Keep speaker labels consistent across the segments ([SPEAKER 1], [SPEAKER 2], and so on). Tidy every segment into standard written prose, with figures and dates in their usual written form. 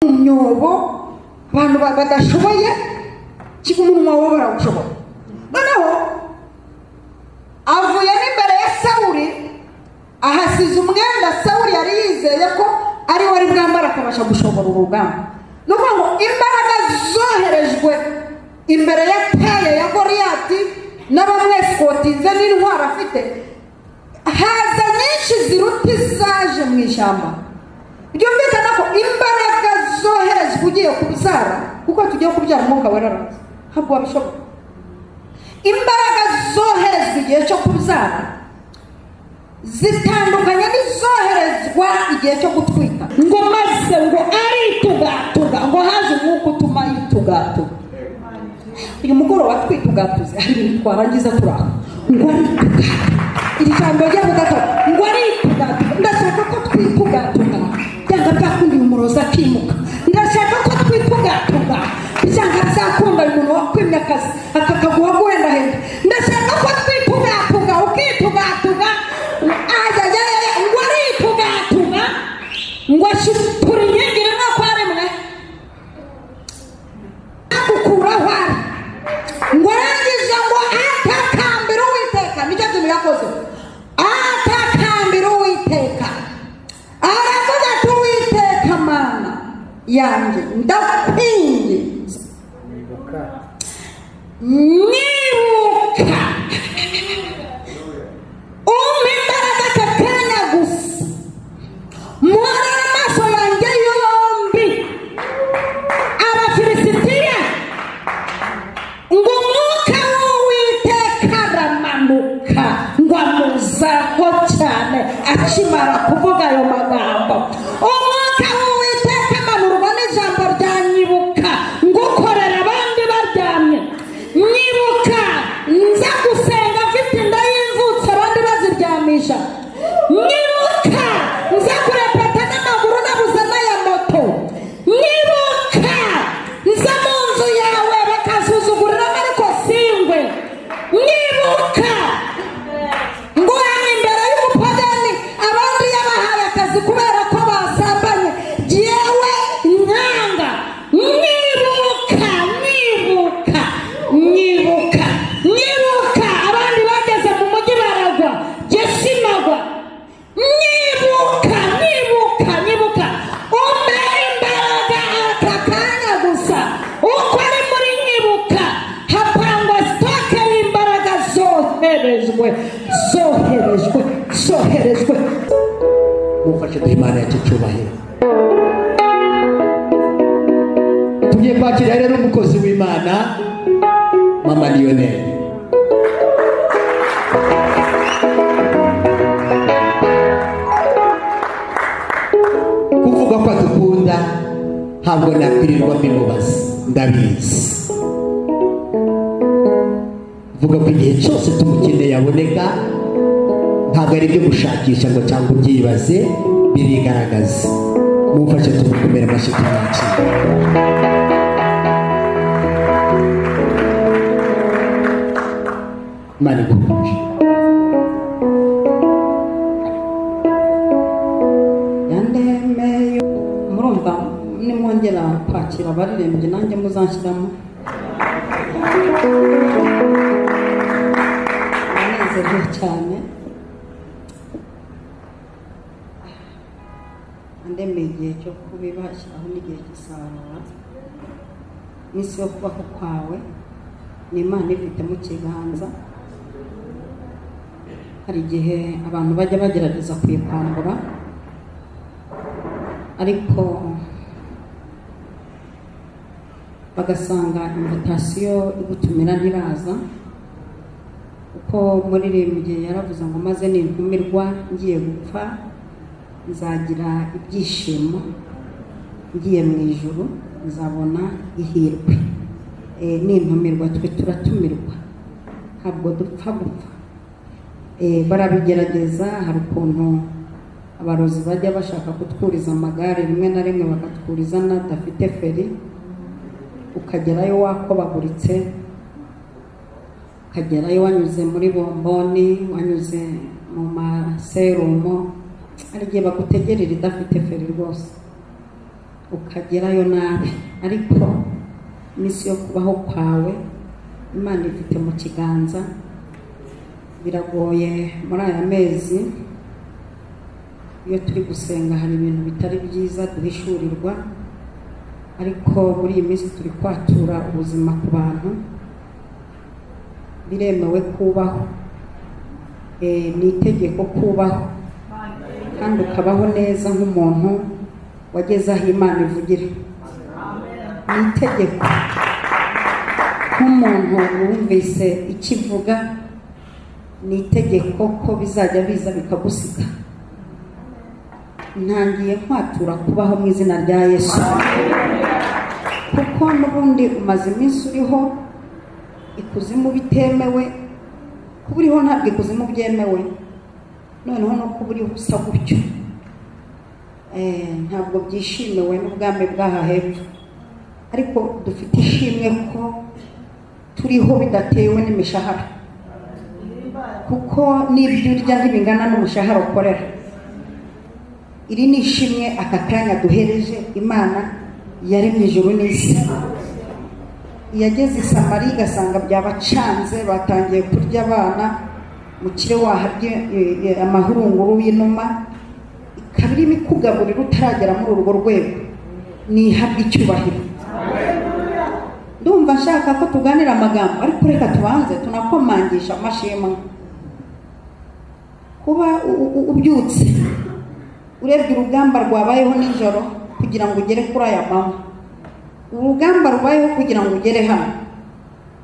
[SPEAKER 1] umyobo abantu badashoboye kigumunwa wo barawushobora. Noneho avuye n'imbere ya Sawuli ahasize umwenda Sawuli yari yizeye ko ari wari bwambara akabasha gushobora urugamba. Nuko ngo imbaraga zoherejwe imbere ya Taye ya Goliyati n'abamweskotinze n'intwaro afite haza nyinshi ziruta izaje mu ishyamba. Byumvikana ko imbaraga zoherejwe ugiye kubyara kuko tugiye kubyara umwuka wararaza ntabwo wabishobora. Imbaraga zoherezwa igihe cyo kubyara zitandukanye n'izoherezwa igihe cyo gutwita. Ngo maze ngo aritugatuga ngo haje umwuka utuma yitugatuga. Uyu mugoroba twitugatuze hari ibintu twarangiza turaho ngo aritugatuga. Iri jambo ryavuga ngo aritugatuga. Ndashaka ko twitugatuga byanga byakundi umuroza akimuka. Ndashaka ko twitugatuga byanga byakunda umuntu wakwimya akazi akakaguha guhenda henda. Ndashaka ko twitugatuga ukitugatuga ngo aritugatuga ngo ashitura inyengeri no kwaremwe akukuraho ari ngo arangiza ngo atakambira Uwiteka. Nicyo kintu yakoze, atakambira Uwiteka aravuga ati Uwiteka Mana yanjye ndakwinginze nibuka umpe imbaraga aka kanya gusa muharire amaso yanjye yombi Abafilisitiya ngo umwuka w'Uwiteka aramanuka ngo amuzaho cyane akimara kuvuga ayo magambo. Umwuka w'Uwiteka amanurwa n'ijambo rya nyibuka ngo ukorera abandi baryamye. Nyibuka nza gusenga mfite inda y'imvutsi abandi baziryamisha. Nyibuka nza kurepeta n'amaguru nabuze n'aya moto. Nyibuka nza mu nzu yawe bakasuzuguriramo ariko singwe. Nyibuka ngo hano imbere y'umupagani abandi yabahaye akazi kubera ko basambanye jyewe nkanga. Nyibuka nyibuka nyibuka nyibuka abandi bageze mu mujyi baragwa jye sinagwa. Nyibuka nyibuka nyibuka umpe imbaraga aka kanya gusa. Uko ari muri nyibuka hapangwa sitoke y'imbaraga zoherejwe zoherejwe zoherejwe. Mufashe Imana yacu cyubahiro. Tugiye kwakira rero umukozi w'Imana Mama Lionel. Kuvuga ko adukunda ntabwo nakwirirwa mbimubaza ndabizi. Vuga ko igihe cyose tumukeneye aboneka ntabwo ari ibyo gushakisha ngo cyangwa ubyibaze birigaragaza. Mufashe tumukomere amashyi tumwakire. Mani guhuje yandemeye murumva nimwongera kwakira abaririmbyi nanjye muzanshyiramo. Nanezerewe cyane andemeye igihe cyo kubibashyiraho n'igihe cy'isarura. Iminsi yo kubaho kwawe ni Imana ifite mu kiganza. Hari igihe abantu bajya bagerageza kuyikwambura ariko bagasanga invitasiyo igutumira ntiraza. Uko muririmbyi yaravuze ngo maze nintumirwa ngiye gupfa nzagira ibyishimo, ngiye mu ijuru nzabona ihirwe. Nintumirwa twe turatumirwa ntabwo dupfa gupfa. Barabigerageza. Hari ukuntu abarozi bajya bashaka kutwuriza amagare rimwe na rimwe bakatwuriza n'adafite feri ukagerayo wakobaguritse, ukagerayo wanyuze muri bomboni, wanyuze mu maserumo. Hari igihe bagutegerera idafite feri rwose ukagerayo nabi, ariko iminsi yo kubaho kwawe Imana ifite mu kiganza. Biragoye muri aya mezi iyo turi gusenga hari ibintu bitari byiza duhishurirwa, ariko muri iyi minsi turi kwatura ubuzima ku bantu. Biremewe kubaho, ni itegeko kubaho kandi ukabaho neza nk'umuntu wageze aho Imana ivugira. Ni itegeko nk'umuntu wumvise ikivuga, ni itegeko ko bizajya biza bikagusiga. Ntangiye kwatura kubaho mu izina rya Yesu, kuko n'ubundi umaze iminsi uriho ikuzimu bitemewe. Kuba uriho ntabwo ikuzimu byemewe, noneho no kuba uriho usa gutyo ntabwo byishimiwe n'ubwami bw'aha hepfo. Ariko dufite ishimwe ko turiho bidatewe n'imishahara, kuko n'ibyo urya ntibingana n'umushahara ukorera. Iri ni ishimwe aka kanya duhereje Imana yaremye ijuru n'isi. Yageze i Samariya igasanga byabacanze, batangiye kurya abana mu kire wahabye amahurunguru y'inuma, ikaba irimo ikugaburira utaragera muri urwo rwego. Nihabwe icyubahiro. Ndumva nshaka ko tuganira amagambo, ariko reka tubanze tunakomangisha amashimwe. Kuba ubyutse urebye urugamba rwabayeho nijoro kugira ngo ugere kuri aya manywa, urugamba rwabayeho kugira ngo ugere hano,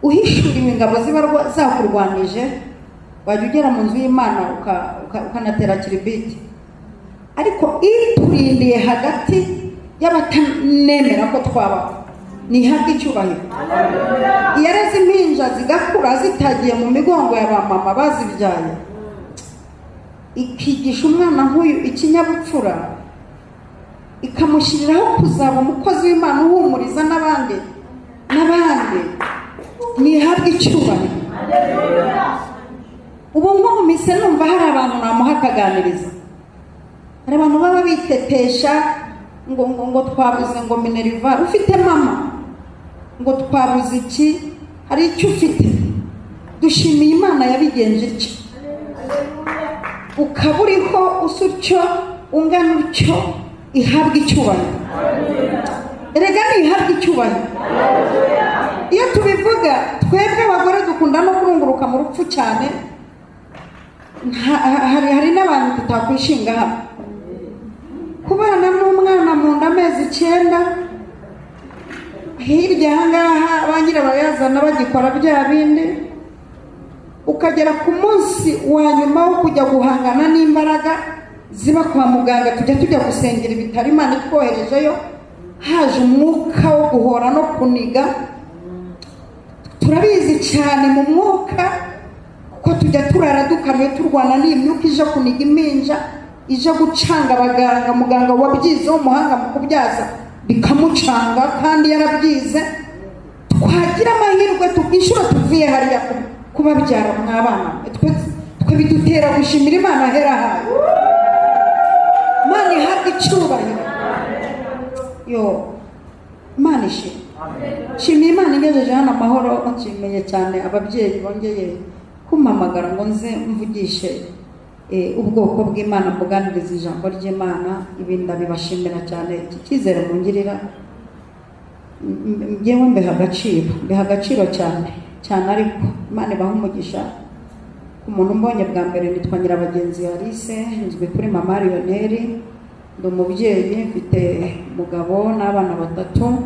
[SPEAKER 1] uhishuriwe ingabo ziba zakurwanije, wajya ugera mu nzu y'Imana ukanatera kiribiti. Ariko iturindiye hagati y'abatanemera ko twabaho, nihabwe icyubahiro. Yareze impinja zigakura zitagiye mu migongo ya ba mama bazibyaye, ikigisha umwana nk'uyu ikinyabupfura, ikamushyiriraho kuzaba umukozi w'Imana uhumuriza n'abandi. Nihabwe icyubahiro. Ubu nkumise numva hari abantu namuha akaganiriza. Hari abantu baba bitetesha ngo twabuze ngo Minerva ufite mama, ngo twabuze iki, hari icyo ufite. Dushimiye Imana yabigenje iki. Ukaba uriho usa utyo, ungana utyo, ihabwe icyubahiro. Erega nihabwe icyubahiro. Iyo tubivuga twebwe abagore dukunda no kurunguruka mu rupfu cyane, hari n'abantu tutakwishinga hano. Kubana n'umwana mu nda amezi 9, hirya ahangaha ba nyirabayazana bagikora bya bindi, ukagera ku munsi wa nyuma wo kujya guhangana n'imbaraga ziba kwa muganga, tujya gusengera ibitaro Imana itwoherejeyo, haje umwuka wo guhora no kuniga. Turabizi cyane mu mwuka ko tujya turara dukamye turwana n'imyuka ije kuniga impinja, ije gucanga abaganga, muganga wabyize w'umuhanga mu kubyaza bikamucanga kandi yarabyize. Twagira amahirwe tukishura tuvuye hariya kubabyara mwabana, twe bidutera gushimira Imana hera hayo. Imana ihabwe icyubahiro. Imana ishimwe. Shimiye Imana igejeje hano amahoro. Nshimiye cyane ababyeyi bongeye kumpamagara ngo nze mvugishe ubwoko bw'Imana, mbuganiriza ijambo ry'Imana. Ibi ndabibashimira cyane, iki cyizere mungirira njyewe mbiha agaciro cyane. Ariko Imana ibaha umugisha. Ku muntu mbonye bwa mbere nitwa Nyirabagenzi Alice, nzwi kuri Mama Lionel. Ndi umubyeyi, mfite umugabo n'abana 3,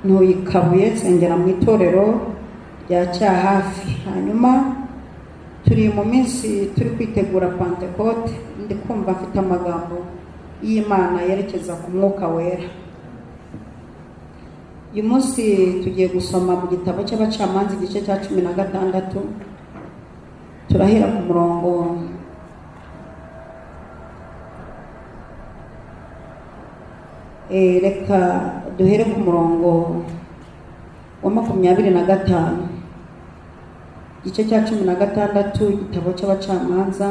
[SPEAKER 1] ntuye i Kabuye, nsengera mu itorero rya Cyahafi. Hanyuma turi mu minsi turi kwitegura Pentecote, ndi kumva afite amagambo y'Imana yerekeza ku Mwuka Wera. Uyu munsi tugiye gusoma mu gitabo cy'Abacamanza igice cya 16. Turahera ku murongo reka duhere ku murongo wa 25. Igice cya 16 igitabo cy'Abacamanza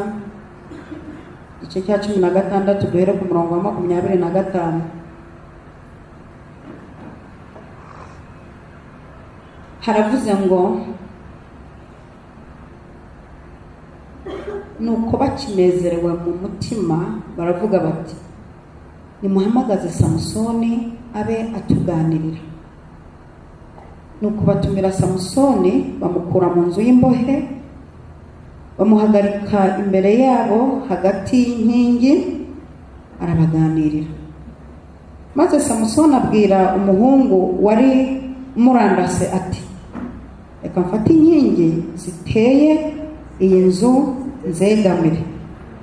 [SPEAKER 1] igice cya 16 duhere ku murongo wa 25. haravuze ngo nuko bakinezerewe mu mutima baravuga bati nimuhamagaze Samusoni abe atuganirira. Nuko batumira Samusoni bamukura mu nzu y'imbohe, bamuhagarika imbere yabo hagati y'inkingi arabaganirira. Maze Samusoni abwira umuhungu wari murandase ati reka mfate inkingi ziteye iyi nzu nzegamire,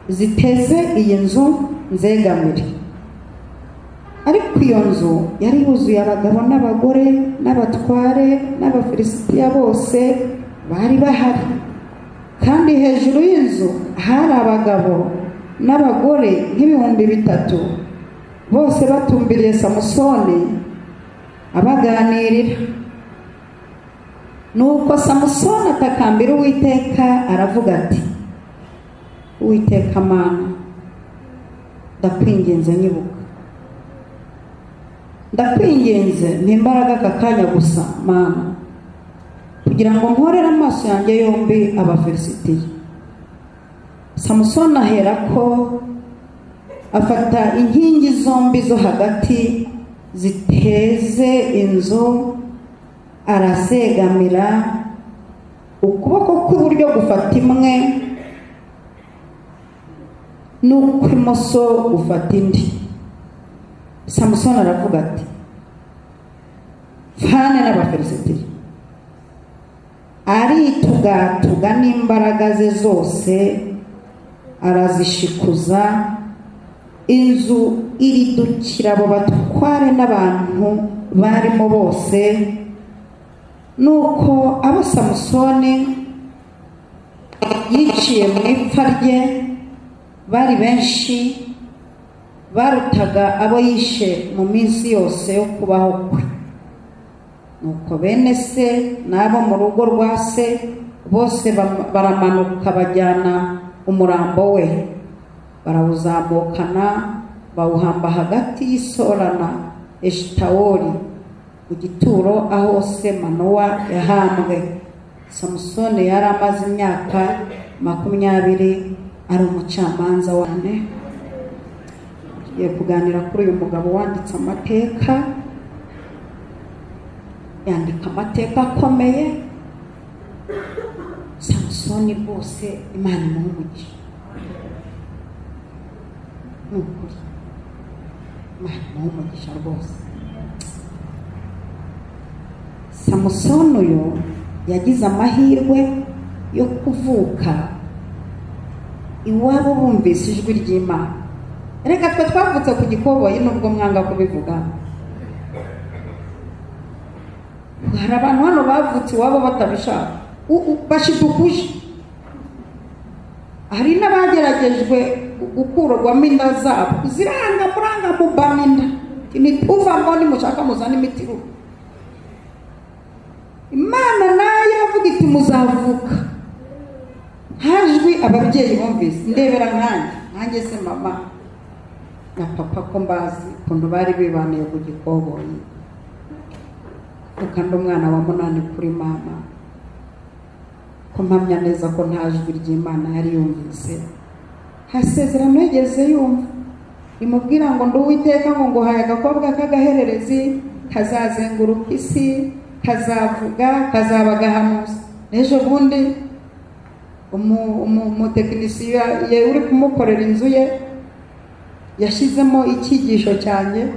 [SPEAKER 1] ziteze iyi nzu nzegamire. Ariko iyo nzu yari yuzuye abagabo n'abagore n'abatware n'abafilisitiya bose bari bahari, kandi hejuru y'inzu hari abagabo n'abagore nk'ibihumbi 3 bose batumbiriye Samusoni abaganirira. Nuko Samusoni atakambira Uwiteka aravuga ati Uwiteka Mana, ndakwinginze nyibuka, ndakwinginze n'imbaraga aka kanya gusa Mana, kugira ngo nkorere amaso yanjye yombi abafilisitiya. Samusoni aherako afata inkingi zombi zo hagati ziteze inzu arazegamira, ukuboko kw'iburyo gufata imwe n'ukw'imoso gufata indi. Samusoni aravuga ati mfane n'abafilisitiya. Aritugatuga n'imbaraga ze zose arazishikuza, inzu iridukira abo batware n'abantu barimo bose. Nuko abo Samusoni yiciye mu ipfa rye bari benshi, barutaga abo yishe mu minsi yose yo kubaho kwe. Nuko bene se n'abo mu rugo rwa se bose baramanuka bajyana umurambo we, barawuzamukana bawuhamba hagati y'Isora na Eshitawoli ku gituro aho se Manowa yahambwe. Samusoni yari amaze imyaka 20 ari umucamanza wane. Tugiye kuganira kuri uyu mugabo wanditse amateka, yandika amateka akomeye. Samusoni bose Imana imumugisha, nukuri Imana imumugisha rwose. Samusoni uyu yagize amahirwe yo kuvuka iwabo bumvise ijwi ry'Imana. Reka twe twavutse ku gikoboyi nubwo mwanga kubivuga. Hari abantu hano bavutse iwabo batabishaka, bashidukuje. Hari n'abageragejwe gukurwamo inda zabo ziranga muranga mubaminda uvamo nimushaka muzana imitiru. Imana nayo yavuga iti muzavuka. Hajwi ababyeyi bumvise, ndebera nkanjye se mama na papa ko mbazi ukuntu bari bibaniye ku gikoboyi, ukanda umwana wa 8 kuri mama, ko mpamya neza ko nta jwi ry'Imana yari yumvise. Hasezerano yigeze yumva imubwira ngo ndi Uwiteka ngo nguhaye agakobwa k'agahererezi kazazenguruka isi, kazavuga, kazaba gahanuza. N'ejo bundi umutekinisiye ye uri kumukorera inzu ye yashizemo icyigisho cyanjye,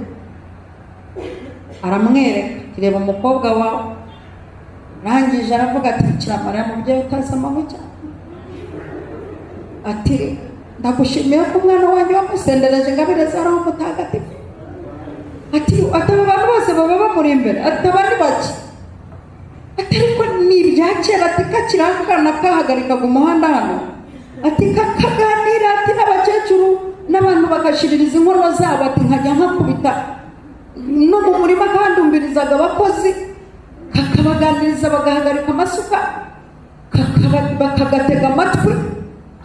[SPEAKER 1] aramwereka kireba umukobwa wawe. Rangije aravuga ati kiramara mubyeyi utasama mu cyane, ati ndagushimiye ko umwana wanjye wamusendereje ngabire zaraho mutagatifu. Ati abantu bose baba bamuri imbere, atabandi baki, atariko ni ibyakera. Ati kakirangana kahagarikaga umuhanda hano, ati kakaganira, ati n'abakecuru n'abantu bagashiririza inkono zabo, ati nkajya nkakubita no mu murima kandumbirizaga abakozi, kakabaganiriza bagahagarika amasuka, bakagatega amatwi.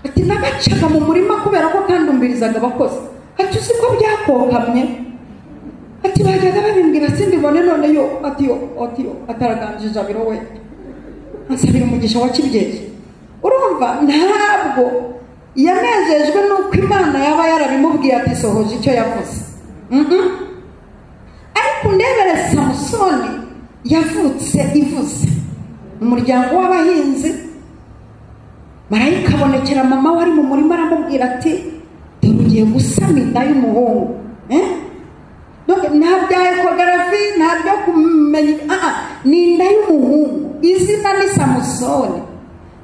[SPEAKER 1] Ati nagacaga mu murima kubera ko kandumbirizaga abakozi. Ati uzi ko byakokamye, ati bajyaga babimbwira sindibone none yo ataraganjije abiro we ansabira umugisha wa kibyeyi. Urumva ntabwo yanezejwe nuko Imana yaba yarabimubwiye ati sohoje icyo yavuze. Ariko ndebere Samusoni yavutse ivuze umuryango w'abahinzi. Marayika abonekera mama wari mu murima aramubwira ati tugiye gusama inda y'umuhungu. Ntabya ekogarafi, ntabyo kumenya, ni inda y'umuhungu. Izina ni Samusoni.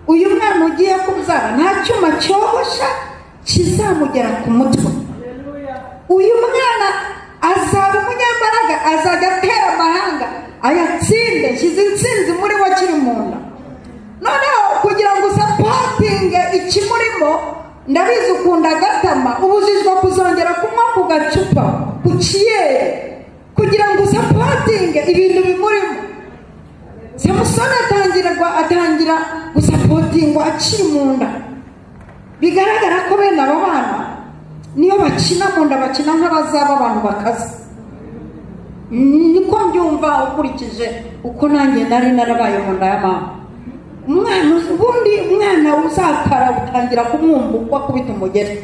[SPEAKER 1] Uyu mwana ugiye kubyara nta cyuma cyogosha kizamugera ku mutwe. Uyu mwana azaba umunyambaraga, azajya atera amahanga ayatsinde. Shyize intsinzi muri we kiri mu nda. Noneho kugira ngo usapotinge ikimurimo, ndabizi ukunda agatama, ubujijwe kuzongera kunywa ku gacupa ku kiyere kugira ngo usapotinge ibintu bimurimo. Samusoni atangira gusapotingwa akiri mu nda. Bigaragara ko bene abo bana niyo bakina mu nda bakina nk'abazaba abantu bakaze. Niko mbyumva ukurikije uko nanjye nari narabaye mu nda ya mama. Ubundi umwana uzakara utangira kumwumva uko akubita umugeri.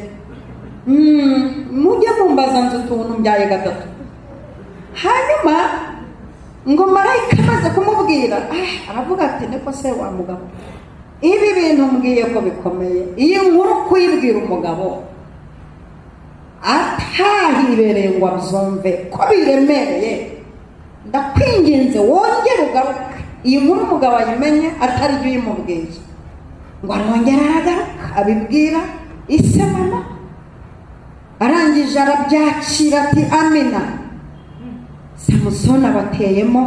[SPEAKER 1] Mujye mumbaza nzi utuntu mbyaye gatatu. Hanyuma ngo marayika amaze kumubwira, aravuga ati niko se wa mugabo, ibi bintu mbwiye ko bikomeye. Iyi nkuru kuyibwira umugabo atahibereye ngo abyumve ko biremereye, ndakwinginze wongere ugaruke. Iyi nkuru umugabo ayimenye atari byo uyimubwiye. Ngo arongera aragaruka abibwira ise mama. Arangije arabyakira ati amina. Samusoni abateyemo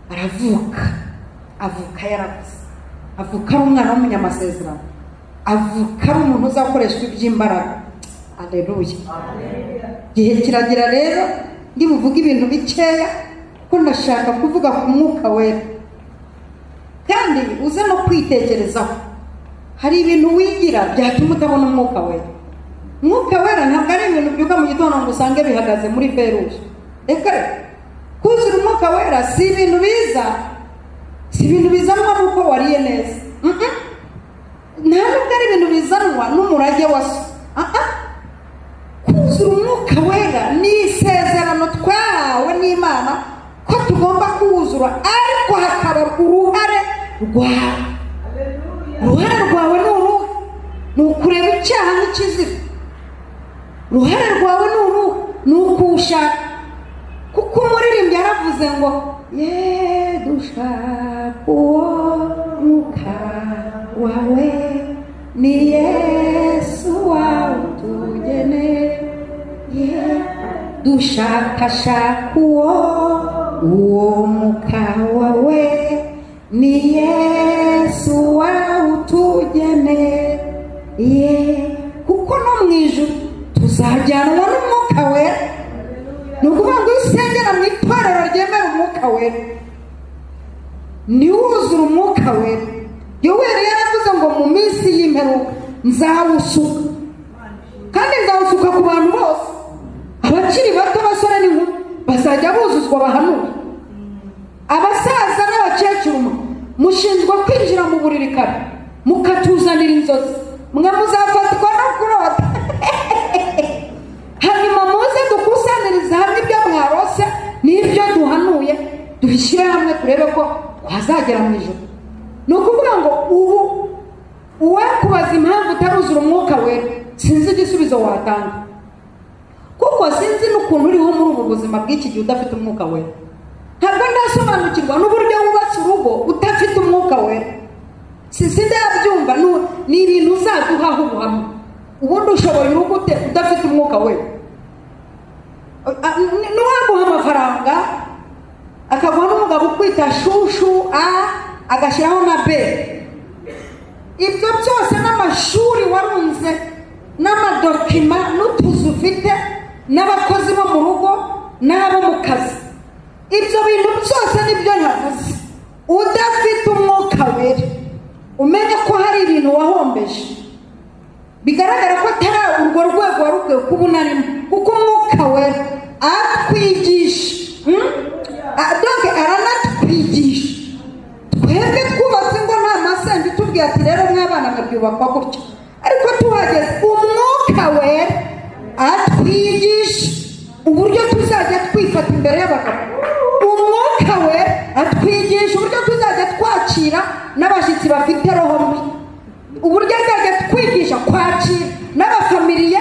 [SPEAKER 1] avuka yaravuze, avuka ari umwana w'umunyamasezerano, avuka ari umuntu uzakoreshwa iby'imbaraga. Aleluya. Gihe kiragira rero ndi buvuga ibintu bikeya ko ndashaka kuvuga ku mwuka wera, kandi uze no kwitekerezaho. Hari ibintu wigira byatuma utabona umwuka wera. Umwuka wera ntabwo ari ibintu byuka mu gitondo ngo usange bihagaze muri feruje. Reka kuzura umwuka wera si ibintu bizanwa nuko wariye neza. Ntabwo ari ibintu bizanwa n'umurage wa so. Kuzura umwuka wera ni isezerano twahawe n'Imana ko tugomba kuwuzura, ariko hakaba uruhare rwawe. Uruhare rwawe ni uruhe? Ni ukureba icyaha n'ikizira. Uruhare rwawe ni uruhe? Ni ukuwushaka. Kuko umuririmbyi yaravuze ngo dushaka uwo mwuka wawe, ni Yesu wawe utugeneye. Dushakashaka uwo mwuka wawe, ni Yesu wawe utugeneye. Kuko no mu ijuru tuzajyanwa n'umwuka wera. Ni ukuvuga ngo usengera mu itorero ryemera umwuka wera, niwuzura umwuka wera. Yoweri yaravuze ngo mu minsi y'imperuka nzawusuka, kandi nzawusuka ku bantu bose, abakiri bato, abasore n'inkumi bazajya buzuzwa bahanura. Abasaza n'abakecuru mushinzwe kwinjira mu buriri kare mukatuzanira inzozi, mwe muzafatwa no kurota. Hanyuma muze dukusaniriza hamwe ibyo mwarose n'ibyo duhanuye, duhishyire hamwe turebe ko twazagera mu ijuru. Ni ukuvuga ngo ubu uwe kubaza impamvu utaruzura umwuka wera, sinzi igisubizo watanga, kuko sinzi n'ukuntu uriho muri ubu buzima bw'iki gihe udafite umwuka wera. Ntabwo ndasobanukirwa n'uburyo wubatse urugo udafite umwuka wera. Sinde yabyumva, ni ibintu uzaduhaho ubuhamya. Ubundi ushoboye urugo ute udafite umwuka wera? Nuwaguha amafaranga akaguha n'umugabo ukwita shushu agashyiraho na B, ibyo byose n'amashuri warunze n'amadokima n'utuzu ufite n'abakozi bo mu rugo n'abo mu kazi, ibyo bintu byose nibyo navuze. Udafite umwuka wera umenye ko hari ibintu wahombeje, bigaragara ko atari urwo rwego warubwiye kuba unarimo. Kuko umwuka wera atwigisha, yubakwa gutya, ariko tuhageze umwuka wera atwigisha uburyo tuzajya twifata imbere y'abagabo. Umwuka wera atwigisha uburyo tuzajya twakira n'abashyitsi bafite roho mbi, uburyo azajya twigisha kwakira n'abafamiliye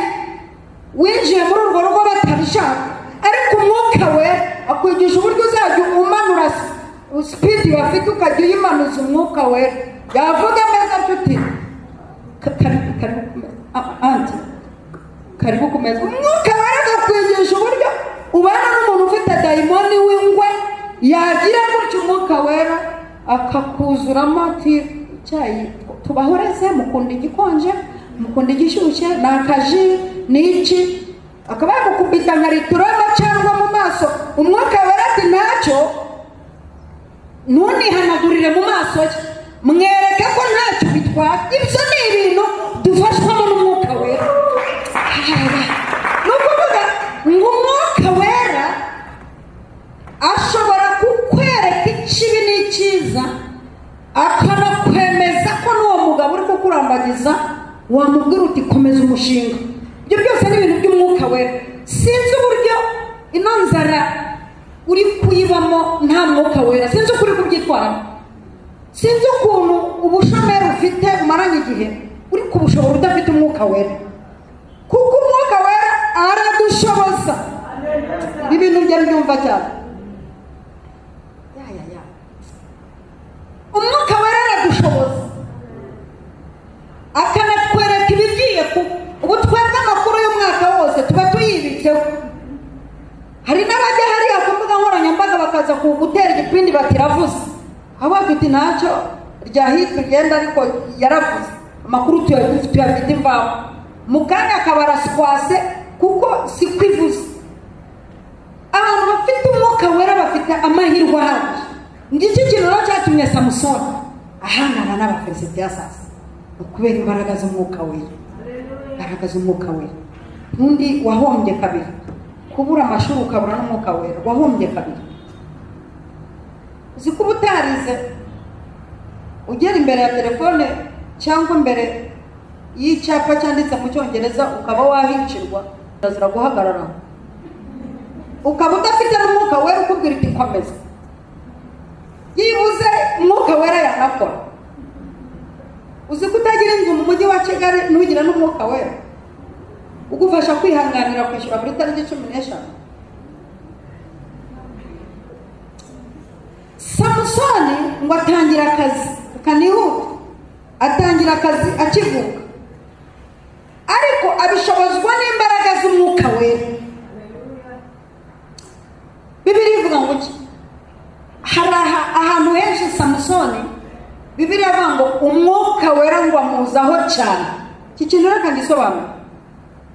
[SPEAKER 1] winjiye muri urwo rugo batabishaka, ariko umwuka wera akwigisha uburyo uzajya umanura speed bafite ukajya uyimanuza. umwuka wera yavuga ameza nshuti karibu kumeza. umwuka wera akakwigisha uburyo ubana n'umuntu ufite dayimoni w'ingwe, yagira gutyo umwuka wera akakuzuramo ati icyayi tubahoreze, mukunda igikonje, mukunda igishyushye, ni akaji n'iki, akaba yamukubita nka litiro y'amacandwa mu maso. umwuka wera ati ntacyo, ntunihanagurire mu maso ye, mwereke ko ntacyo bitwara. ibyo ni ibintu dufashwamo n'umwuka wera. ni ukuvuga ngo umwuka wera ashobora kukwereka ikibi n'icyiza, akanakwemeza ko n'uwo mugabo uri kukurambagiza wamubwira uti komeza umushinga. ibyo byose ni ibintu by'umwuka wera. sinzi uburyo ino nzara uri kuyibamo nta mwuka wera, sinzi uko uri kubyitwaramo, sinzi ukuntu ubushomeri ufite umaranye igihe uri kubushobora udafite umwuka wera, kuko umwuka wera aradushoboza. ibintu bye mbyumva cyane. umwuka wera aradushoboza, akanatwereka ibigiye kuba. ubu twebwe amakuru y'umwaka wose tuba tuyibitseho. hari n'abajya hariya ku mbuga nkoranyambaga bakaza gutera igipindi batiravuze, aho tuti ntacyo ryahita ugenda, ariko yaravuze. amakuru tuyafite imvaho, mu kanya akaba araswase kuko si kwivuze. abantu bafite umwuka wera bafite amahirwe ahagije. ngiki kintu rero cyatumye Samusoni ahangana n'abafilisitiya sasa, ukubera imbaraga z'umwuka wera. imbaraga z'umwuka wera. undi wahombye kabiri, kubura amashuri ukabura n'umwuka wera, wahombye kabiri. uzi ko ubutarize ugera imbere ya telefone cyangwa imbere y'icyapa cyanditse mu cyongereza ukaba wahicirwa, urazira guhagarara, ukaba udafite n'umwuka wera ukubwira iti komeza. yibuze umwuka wera yanakora. uzi ko utagira inzu mu mujyi wa Kigali ntugire n'umwuka wera ugufasha kwihanganira kwishyura buri tariki 15. Samusoni ngo atangira akazi kanihuta, atangira akazi akivuka, ariko abishobozwa n'imbaraga z'umwuka wera. Bibiliya ivuga ngo hari ahantu henshi Samusoni Bibiliya ivuga ngo umwuka wera ngo amuzaho cyane. iki kintu reka gisobanura.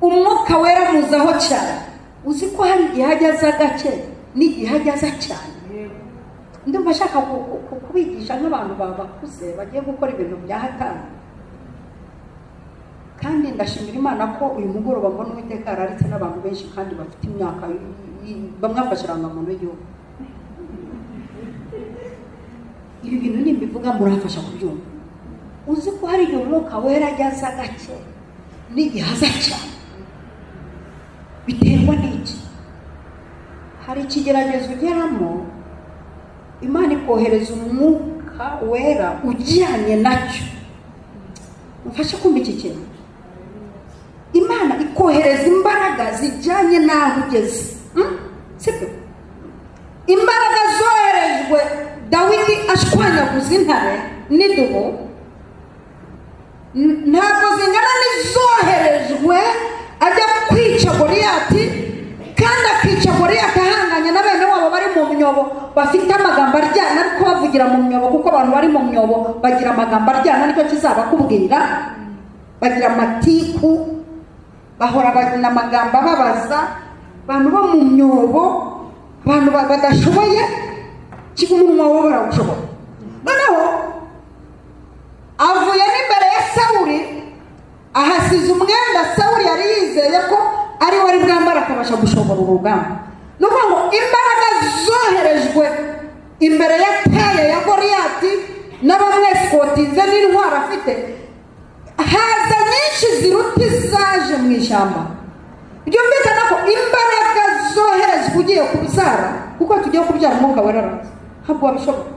[SPEAKER 1] umwuka wera amuzaho cyane. uzi ko hari igihe ageza gake n'igihe ageza cyane. ndumva ashaka kubigisha nk'abantu bakuze bagiye gukora ibintu bya hatari. kandi ndashimira Imana ko uyu mugoroba mbona Uwiteka yararitse n'abantu benshi kandi bafite imyaka bamwafashiranga mu gihugu. ibi bintu nimbivuga murafasha kubyumva. uzi ko hari igihe umwuka wera ageza gake n'igihe aza cyane. biterwa n'iki? hari ikigeragezo ugeramo, Imana ikohereza umwuka wera ujyanye nacyo. mufashe kumva iki kintu. Imana ikohereza imbaraga zijyanye n'aho ugeze. sibyo? imbaraga zoherejwe Dawidi ashwanyaguza intare n'idubu ntabwo zingana n'izoherejwe ajya kwica Goliyati, kandi akica Goliyati ahanganye na bene wabo bari mu myobo bafite amagambo aryana, ariko bavugira mu myobo kuko abantu bari mu myobo bagira amagambo aryana. nicyo kizabakubwira. bagira amatiku, bahora bagira amagambo ababaza. abantu bo mu myobo, abantu badashoboye, umunwa wabo barawushoboye. noneho avuye n'imbere ya Sawuli, ahasize umwenda Sawuli yari yizeye ko ari wari bwambara akabasha gushobora urugamba. nuko ngo imbaraga zoherejwe imbere ya taye ya Goliyati n'abamwesikotinze n'intwaro afite, haza nyinshi ziruta izaje mu ishyamba. Byumvikana ko imbaraga zoherezwa ugiye kubyara, kuko tugiye kubyara umwuka wera araza, ntabwo wabishobora.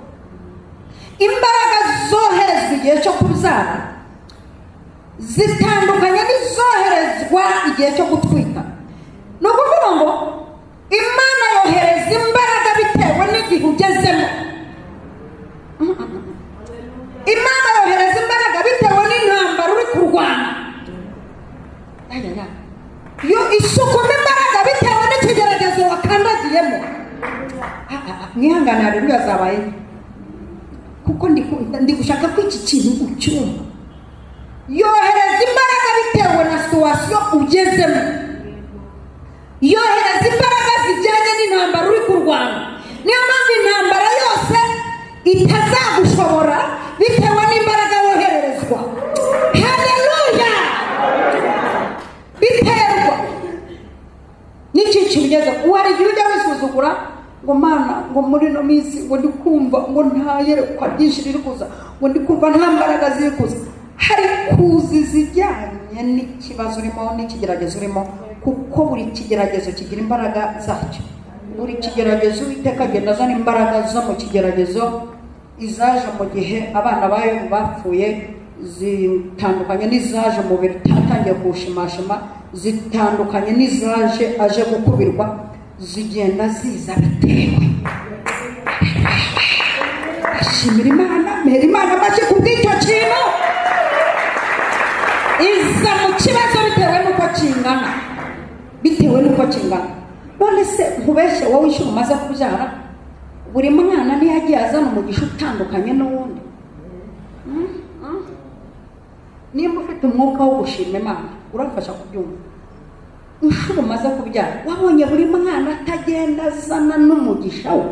[SPEAKER 1] Imbaraga zoherezwa igihe cyo kubyara zitandukanye n'izoherezwa igihe cyo gutwita. Ni ukuvuga ngo Imana yohereza imbaraga bitewe n'igihe ugezemo. Imana yohereza imbaraga bitewe n'intambara uri kurwana. Yo isukuma imbaraga bitewe n'ikigeragezo wakandagiyemo. Mwihangane hari zabaye, kuko ndi gushaka ko iki kintu ucyumva. Yohereza imbaraga bitewe na situation ugezemo. Yohereza imbaraga zijyanye n'intambara uri kurwana. Niyo mpamvu intambara yose itazagushobora bitewe n'imbaraga wohererezwa. Haleluya! Biterwa n'icyiciro ugeze. Uwari igihe ujya wisuzugura ngo Mana, ngo muri no minsi ngo ndikumva ngo ntayerekwa byinshi riri kuza, ngo ndikumva nta mbaraga ziri kuza. Hari kuzi zijyanye n'ikibazo urimo n'ikigeragezo urimo, kuko buri kigeragezo kigira imbaraga zacyo. Buri kigeragezo Uwiteka agenda azana imbaraga zo mu kigeragezo. Izaje mu gihe abana bayo bapfuye zitandukanye n'izaje mu biri tatangiye kushimashima, zitandukanye n'izaje aje gukubirwa, zigenda ziza bitewe. Ashimira Imana, mera Imana maze kubw'icyo kintu. Iza mu kibazo bitewe n'uko kingana, bitewe n'uko kingana. None se nkubeshye wowe wishyura umaze kubyara, buri mwana niyo yagiye azana umugisha utandukanye n'uwundi. Niba ufite umwuka wo gushima Imana urafasha kubyumva. Inshuro umaze kubyara wabonye buri mwana atagenda azana n'umugisha we,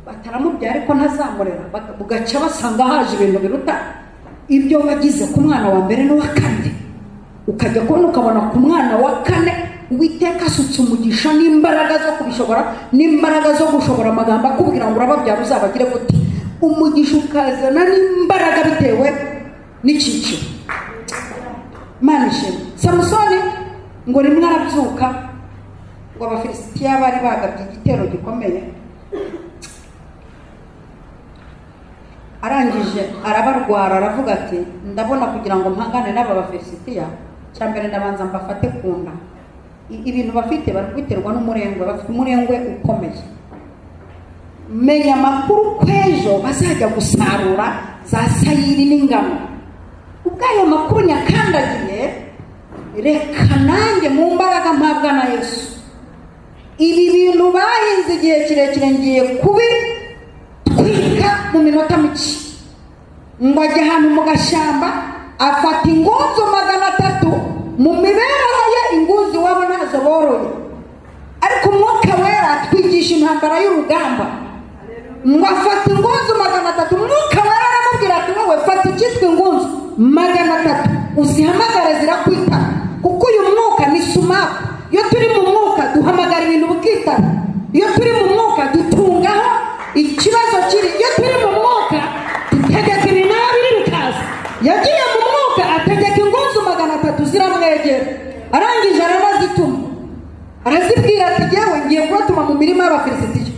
[SPEAKER 1] bataramubyara ariko ntazamurera, bugaca basanga haje ibintu biruta ibyo wagize ku mwana wa mbere n'uwa kane. Ukajya kubona ukabona ku mwana wa kane Uwiteka asutse umugisha n'imbaraga zo kubishobora, n'imbaraga zo gushobora amagambo akubwira ngo urababyara uzabagire gute. Umugisha ukazana n'imbaraga bitewe n'icyiciro. Imana ishimwe. Samusoni ngo rimwe arabyuka, ngo Abafilisitiya bari bagabye igitero gikomeye, arangije arabarwara, aravuga ati ndabona kugira ngo mpangane n'aba Bafilisitiya, cyambere ndabanza mbafate kunda. Ibintu bafite bari kwiterwa n'umurengwe, bafite umurengwe ukomeye. Menya amakuru kwejo bazajya gusarura za sayiri n'ingano. Ubwayo makuru nyakandagiye, reka nanjye mu mbaraga mpabwa na Yesu ibi bintu bahinze igihe kirekire ngiye kubitwika mu minota mike. Ngo ajya ahantu mu gashyamba afata ingunzu 300. Mu mibereho ye ingunzu wabo ntazo boroye, ariko umwuka wera atwigisha intambara y'urugamba. Ngo afata ingunzu 300. Umwuka wera aramubwira ati wowe fata icyitwa ingunzu 300 uzihamagare zirakwita, kuko uyu mwuka ni sumaku. Iyo turi mu mwuka duhamagara ibintu bukitana. Iyo turi mu mwuka dutungaho ikibazo kiri. Iyo turi mu mwuka dutegeka ibinabiri bikaza. Yagiye mu mwuka ategeka ingunzu 300 ziramwegera, arangije aranazituma, arazibwira ati yewe ngiye kubatuma mu mirima y'Abafilisitiya,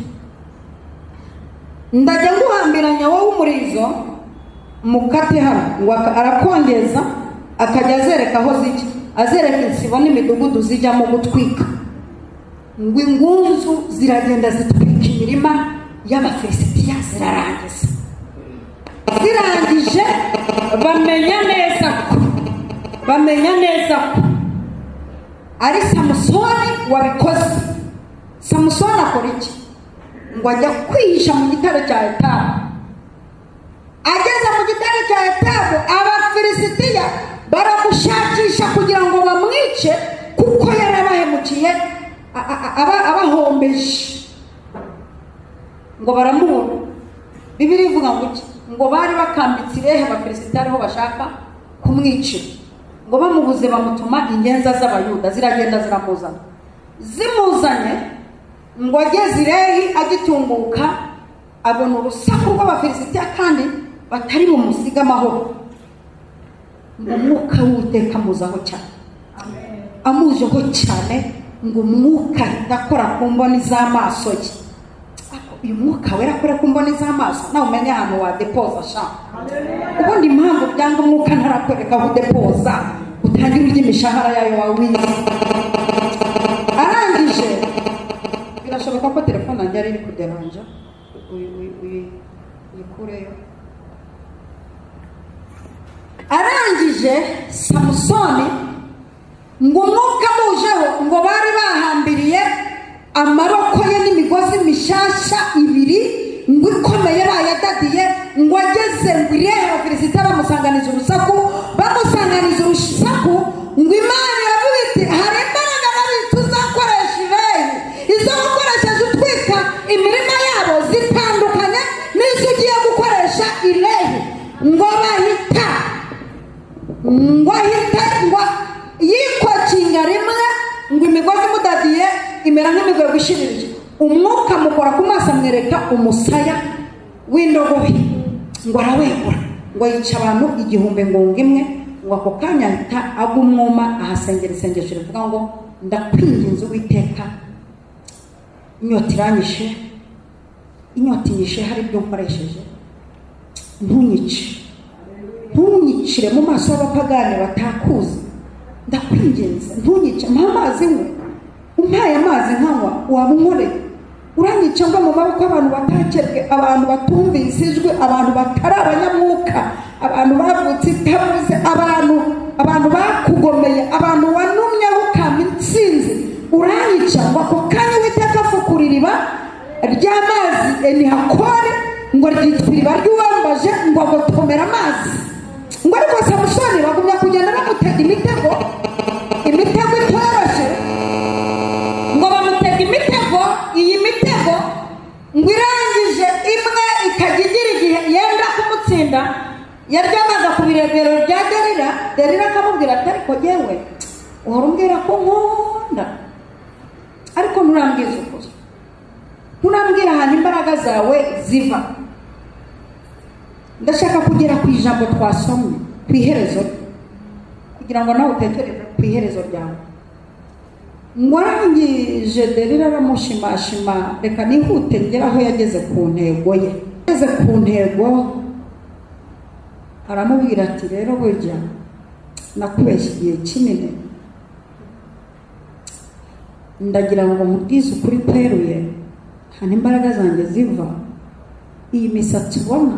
[SPEAKER 1] ndajya nguhambiranya wowe umurizo mukate hano. Ngo arakongeza akajya azereka aho zijya, azereka insibo n'imidugudu zijyamo gutwika. Ngo ingunzu ziragenda zitwika imirima y'Abafilisitiya zirarangiza. Zirangije bamenya neza ko ari Samusoni wabikoze. Samusoni akora iki? Ngo ajya kwihisha mu gitare cya Etamu. Ageze mu gitare cya Etamu, Abafilisitiya baramushakisha kugira ngo bamwice, kuko yarabahemukiye abahombeje. Ngo baramubona. Bibiliya ivuga ngo iki? Ngo bari bakambitse irehe Abafilisitiya ariho bashaka kumwicira. Ngo bamubuze bamutuma ingenza z'Abayuda, ziragenda ziramuzana. Zimuzanye, ngo ageze irehi agitunguka abona urusaku rw'Abafilisitiya kandi batari bumusiga amahoro. ngo umwuka w'Uwiteka amuzaho cyane, amujeho cyane, ngo umwuka akora ku mboni z'amaso ye. Uyu mwuka wera akora ku mboni z'amaso, nawe umenya ahantu wadepoza sha. Ubundi impamvu byanga umwuka ntarakwereka aho udepoza, utangira urya imishahara yayo wawize. Arangije birashoboka ko telefone yanjye ari kuderanja, uyikureyo. Arangije Samusoni ngo umwuka mujeho, ngo bari bahambiriye amaboko ye n'imigozi mishasha ibiri ngo ikomeye bayadadiye, ngo ageze ngo irehe abafilisitiya bamusanganiza urusaku, ngo Imana yavuga iti hari imbaraga nabi tuzakoresha irehe, izo wakoresheje utwika imirima yabo zitandukanye n'izo ugiye gukoresha irehe. Ngo yikokinga rimwe, ngo imigozi imudadiye imera nk'imigozi ishirije, umwuka mukora ku maso amwereka umusaya w'indogobe, ngo arawegura, ngo yica abantu 1,000 ngo ako kanya ahita agwa umwuma, ahasengera isengesho rivuga ngo ndakwinginze Uwiteka, inyota iranyishe, inyota inyishe, hari ibyo nkoresheje, ntunyicire mu maso y'abapagani batakuzi, ndakwinginze ntunyice, mpa amazi nywe, umpaye amazi nkanywa waba unkoreye. Uranyica ngo mu maboko abantu batakebwe, abantu batumvise ijwi, abantu batari abanyamwuka, abantu bavutse itabuze, abantu bakugomeye, abantu wanumyeho ukama intsinzi. Uranyica ngo ako kanya Uwiteka afukura iriba ry'amazi Enihakore, ngo ryitwa iriba ry'uwambaje, ngo agotomera amazi. Ngo ariko Samusoni bagumya kugenda bamutega imitego itoroshye, ngo bamutega imitego, iyi mitego ngo irangije imwe ikajya igira igihe yenda kumutsinda, yaryamaga ku birebero bya Delila akamubwira ati ariko yewe uhora umbwira ko nkunda, ariko nturambwiza ukuri, nturambwira ahantu imbaraga zawe ziva. Ndashaka kugera ku ijambo twasomye ku iherezo, kugira ngo nawe utekereze ku iherezo ryawe. Ngo arangije Delila aramushimashima, reka nihute ngera aho yageze ku ntego ye. Yageze ku ntego aramubwira ati rero burya nakubeshye igihe kinini, ndagira ngo nkubwize ukuri kweruye, hano imbaraga zanjye ziva, iyi misatsi ubona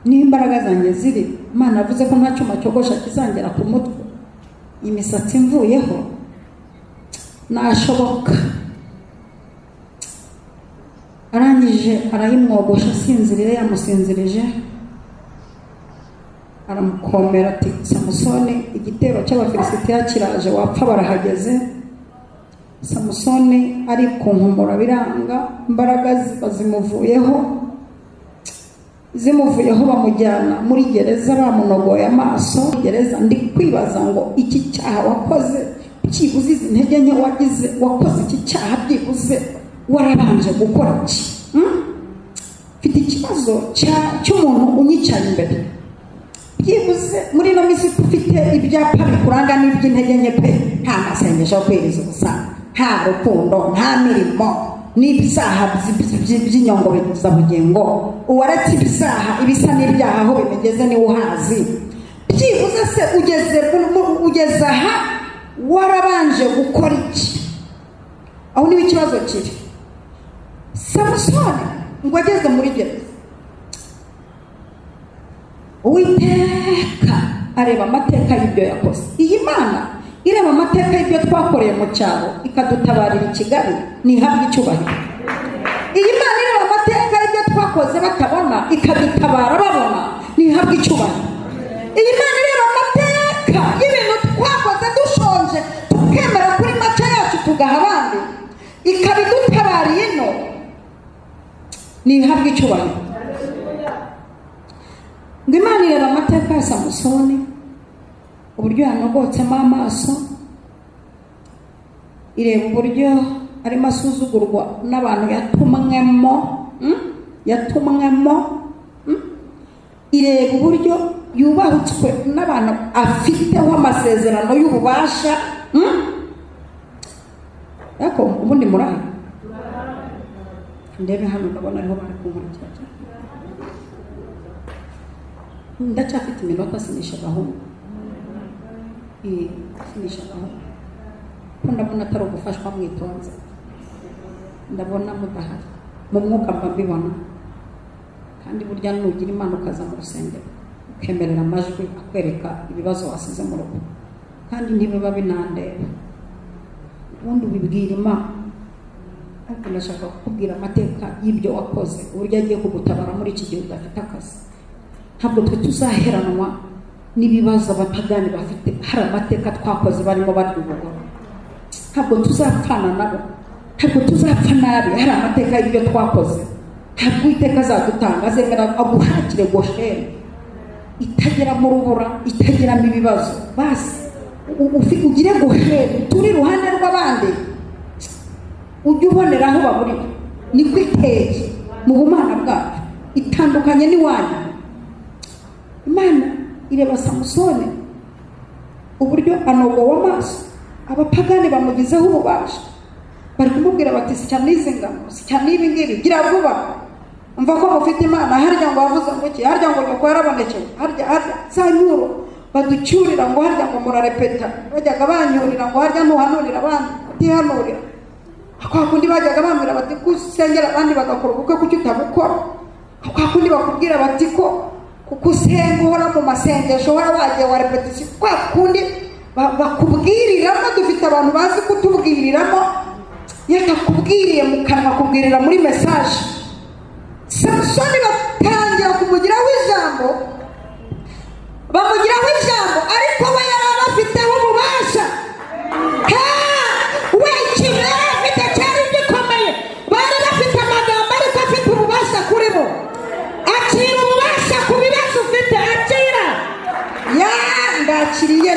[SPEAKER 1] niho imbaraga zanjye ziri. Imana avuze ko nta cyuma cyogosha kizangera ku mutwe, iyi misatsi mvuyeho nashoboka. Arangije arayimwogosha asinziriye, yamusinzirije, aramukomera ati Samusoni, igitero cy'abafilisitiya kiraje, wapfa barahageze. Samusoni ari kunkumura biranga, imbaraga zimuvuyeho bamujyana muri gereza, bamunogoye amaso gereza. Ndi kwibaza ngo iki cyaha wakoze, byibuze izi ntege nke wakoze iki cyaha, byibuze warabanje gukora iki? Mfite ikibazo cy'umuntu unyicaye imbere, byibuze muri ino minsi ufite ibyapa bikuranga n'iby'intege nke pe, nta masengesho yo kwiriza ubusa, nta rukundo, nta mirimo, n'ibyaha by'inyongo bizabugingo. Uwaretse ibisa n'ibyaha aho bimegeze niwe uhazi. Byibuze se ugeze aha warabanje gukora iki? Aho niba ikibazo kiri. Samusoni ngo ageze muri gereza, Uwiteka areba amateka y'ibyo yakoze. Iyi Mana ireba amateka y'ibyo twakoreye mu cyaro ikadutabarira i Kigali, ntihabwe icyubahiro. Iyi Mana ireba amateka y'ibyo twakoze batabona ikadutabara babona, ntihabwe icyubahiro. Iyi Mana ireba amateka y'ibintu twakoze dushonje tukemera kuri make yacu tugaha abandi, ikabidutabariye ino, ntihabwe icyubahiro. Ngo Imana ireba amateka ya Samusoni, uburyo yanogotsemo amaso, ireba uburyo arimo asuzugurwa n'abantu yatumwemo, ireba uburyo yubahutswe n'abantu afiteho amasezerano y'ububasha. Yako ubundi muraha ndebe hano ndabona ariho bari kunkurikira. Ndacyafite iminota sinisha gahunda. Sinisha gahunda. Ndabona atari ugufashwa mwitonze. Ndabona mudahari. Mu mwuka mbabibona. Kandi burya nugira Imana ukaza mu rusengero ukemerera amajwi akwereka ibibazo wasize mu rugo, kandi ntibiba binandeba. Ubundi ubibwira Imana. Ariko ndashaka kukubwira amateka y'ibyo wakoze, uburyo agiye kugutabara muri iki gihe udafite akazi. Ntabwo twe tuzaheranwa n'ibibazo abapagani bafite. Hari amateka twakoze barimo barya ubugoro. Ntabwo tuzapfana nabo, ntabwo tuzapfa nabi. Hari amateka y'ibyo twakoze. Ntabwo Uwiteka azadutanga azemera agushakire Gosheni itagera mu rubura, itagiramo ibibazo. Basi ugire Gosheni turi iruhande rw'abandi, ujye ubonera aho baburira. Ni kwiteye mu bumana bwacu, itandukanye n'iwanyu. Imana ireba Samusoni uburyo anogowe amaso, abapagani bamugizeho ububasha. Bari kumubwira bati sicya n'izi ngano, sicya n'ibi ngibi, gira vuba. Umva ko mufite Imana. Harya ngo wavuze ngo iki? Harya ngo nyoko yarabonekeye? Harya za nyuro baducyurira ngo harya ngo murarepeta. Bajyaga banyurira ngo harya ntuhanurira abandi utihanurira. Kwa kundi bajyaga bambwira bati kusengera abandi bagakora ubukwe kuki utabukora. Kwa kundi bakubwira bati ko kukusenga uhora mu masengesho uhora wagiye wa repetition. Kwa kundi bakubwiriramo. Dufite abantu bazi kutubwiriramo. Yakakubwiriye mu kanwa, kubwirira muri message. Samusoni batangira kumugiraho ijambo, bamugiraho ijambo, ariko we yari abafiteho ububasha. We ikintu yari afite cyari gikomeye. Bari bafite amagambo ariko afite ububasha kuri bo. Akira ububasha ku bibazo ufite. Akira. Ndakiriye.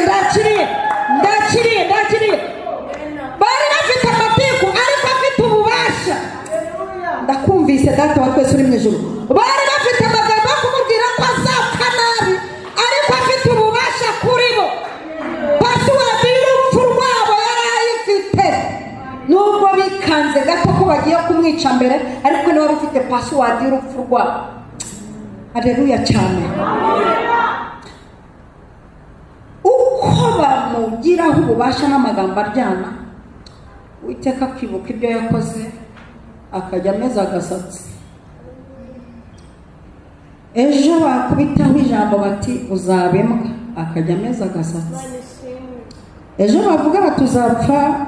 [SPEAKER 1] Bari bafite amatiku ariko afite ububasha. Ndakumvise data wa twese uri mu ijuru. Bari bafite amagambo yo kumubwira ko azapfa nabi, ariko afite ububasha kuri bo. Pasiwadi y'urupfu rwabo yari ayifite. Nubwo bikanze gato ko bagiye kumwica mbere, ariko niwe wari ufite pasiwadi y'urupfu rwabo. Haleluya cyane. Uko bamugiraho ububasha n'amagambo aryana, Uwiteka kwibuka ibyo yakoze akajya ameza agasatsi. Ejo bakubitaho ijambo bati uzabembwa, akajya ameza agasatsi. Ejo bavuga bati uzapfa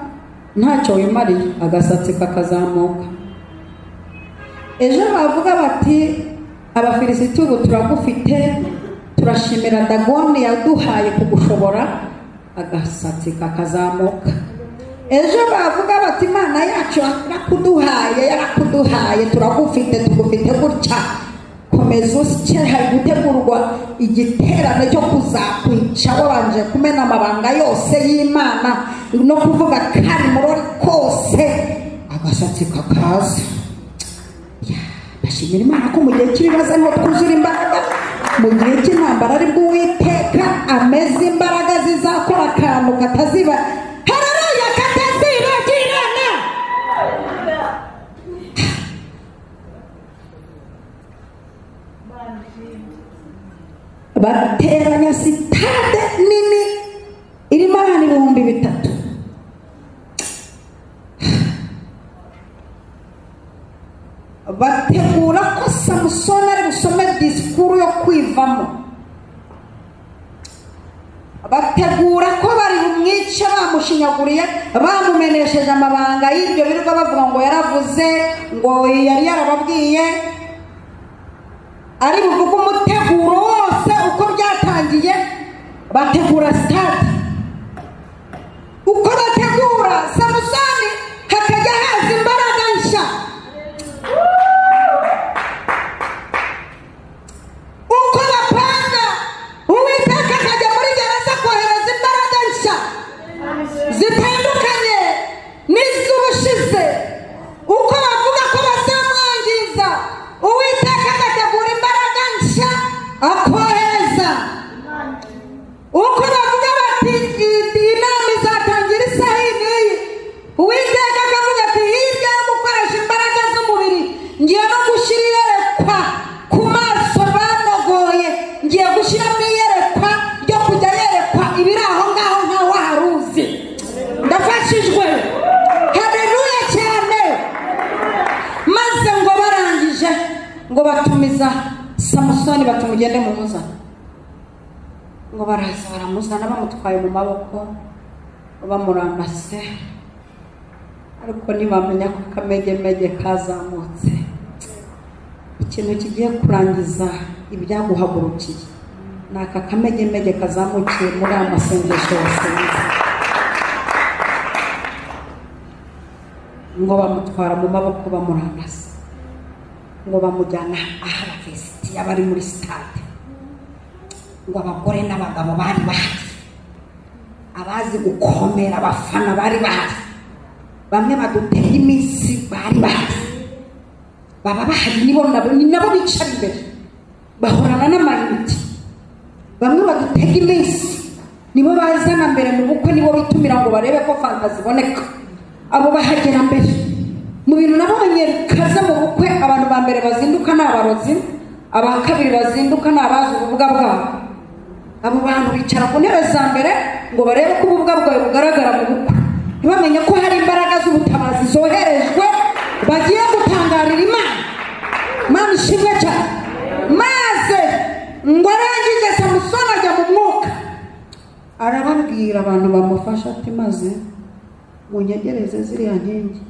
[SPEAKER 1] ntacyo wimariye, agasatsi kakazamuka. Ejo bavuga bati abafilisiti ubu turagufite, turashimira Dagoni yaduhaye kugushobora, agasatsi kakazamuka. Ejo bavuga bati Imana yacu yarakuduhaye, turagufite, tugufite gutya. Komeza usike, hari gutegurwa igiterane cyo kuzakwica wabanje kumena amabanga yose y'Imana no kuvuga kari murori kose, agasatsi kakaza. Bashimira Imana ko mu gihe cy'ibibazo niho twuzura imbaraga. Mu gihe cy'intambara ari bwo Uwiteka ameze imbaraga zizakora akantu kataziba. Haleluya, katazibagirana. Bateranya sitade nini irimo abantu 3,000. Bategura ko Samusoni ari busome disikuru yo kwivamo. Bategura ko bari bumwice bamushinyaguriye, bamumenesheje amabanga y'ibyo birirwa bavuga ngo yaravuze, ngo yari yarababwiye. Ari buvuga umuteguro wose uko byatangiye. Bategura stade. Uko bategura Samusoni hakajya haza imbaraga nshya. Uko bapanga Uwiteka akajya muri gereza kohereza imbaraga nshya zitandukanye n'iz'ubushize. Uko bavuga ko bazamwangiza, Uwiteka agategura imbaraga nshya akohereza. ngiye no gushyira iyerekwa ku maso banogoye, ngiye gushyiramo iyerekwa ryo kujya yerekwa ibiri aho ngaho nkaho haruzi. Ndafashijwe, haleluya cyane. Maze ngo barangije ngo batumiza Samusoni batumugende mu muzana, ngo baraza baramuzana bamutwaye mu maboko bamurambase, ariko ntibamenya ko akamegemege kazamutse. Ikintu kigiye kurangiza ibyaguhagurukiye ni aka kamegemege kazamukiye muri amasengesho wasenze. Ngo bamutwara mu maboko bamurambase, ngo bamujyana aharavesiti abari muri stade. Ngo abagore n'abagabo bari bahari, abazi gukomera abafana bari bahari, bamwe badutera iminsi bari bahari, baba bahari nibo bicara imbere bahorana n'amayinite. Bamwe badutega iminsi nibo bazana mbere mu bukwe, nibo bitumira ngo barebe ko fanta ziboneka. Abo bahagera mbere mu bintu nabonye kaza mu bukwe. Abantu ba mbere bazinduka ni abarozi, aba kabiri bazinduka ni abazi ubuvuga bwabo. Abo bantu bicara ku ntebe za mbere ngo barebe ko ubuvuga bwawe bugaragara mu bukwe, ntibamenye ko hari imbaraga z'ubutabazi zoherejwe bagiye gutangarira Imana. Imana ishimwe cyane. Maze ngo arangije Samusoni ajya mu mwuka, arababwira abantu bamufasha ati maze munyegereze ziriya nkingi.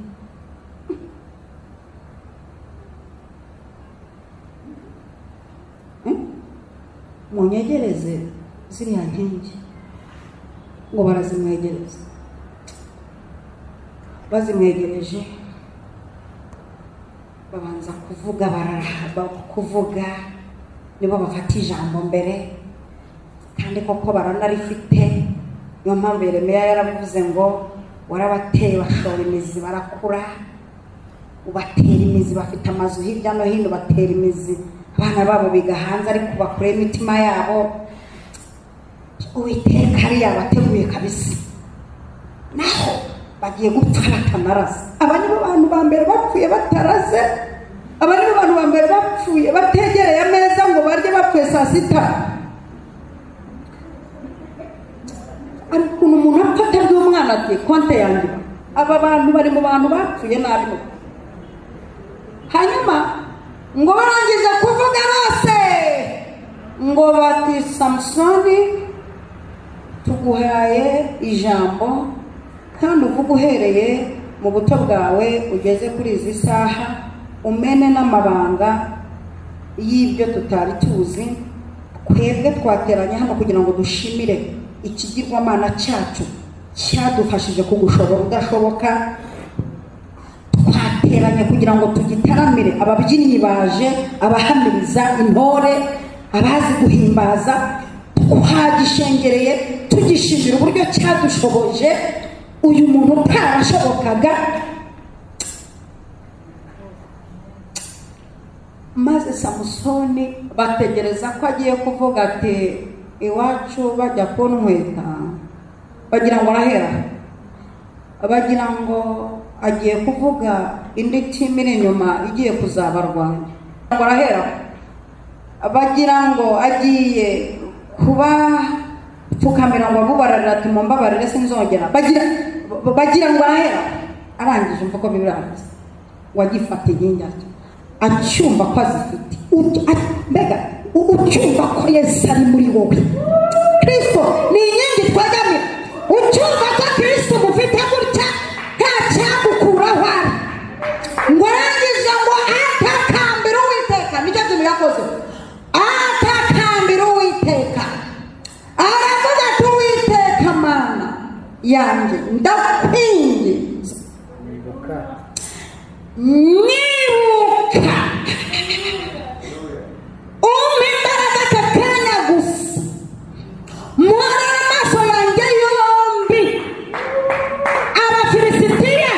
[SPEAKER 1] Munyegereze ziriya nkingi. Ngo barazimwegereza, bazimwegereje babanza kuvuga, kuvuga nibo bafata ijambo mbere, kandi koko baranarifite. Niyo mpamvu Yeremiya yaravuze ngo warabateye bashora imizi barakura, ubatera imizi, bafite amazu hirya no hino batera imizi, abana babo biga hanze ariko bakure imitima yabo. Uwiteka yari yabateguye kabisa, naho bagiye gupfa batanaraze. Aba nibo bantu ba mbere bapfuye bataraze, aba nibo bantu ba mbere bapfuye bategereye ameza ngo barye bapfuye saa sita. Ariko umuntu apfa atarya umwana ati konte yanjye. Aba bantu bari mu bantu bapfuye nabi. Hanyuma ngo barangiza kuvuga bose ngo bati Samusoni tuguhaye ijambo, kandi uvuga uhereye mu buto bwawe ugeze kuri izi saha, umene n'amabanga y'ibyo tutari tuzi. Twebwe twateranye hano kugira ngo dushimire ikigirwamana cyacu cyadufashije kugushobora udashoboka. Twateranye kugira ngo tugitaramire. Ababyinnyi baje, abahamiriza, intore, abazi guhimbaza. Twagishengereye tugishimira uburyo cyadushoboje uyu muntu utarashobokaga. Maze Samusoni bategereza ko agiye kuvuga ati iwacu bajya kunkweta, bagira ngo arahera, bagira ngo agiye kuvuga indi timu iri inyuma igiye kuzabarwanya, ngo arahera, bagira ngo agiye kuba pfukamira ngo abubararira ati mumbabarire sinzongera, bagira ngo arahera. Arangije mvuko bibirangiza, wagifata inkingi atyo acyumva ko azifite, mbega ucyumva ko Yesu ari muri wowe. Kristo ni inkingi twagamira, ucyumva ko Kristo mufite gutya nta cyagukuraho ari. Ngo arangije ngo atakambira Uwiteka, nicyo kintu yakoze, atakambira Uwiteka, aravuga ati Uwiteka Mana yanjye ndakwinginze nibuka umpe imbaraga aka kanya gusa, muhore amaso yanjye yombi Abafilisitiya,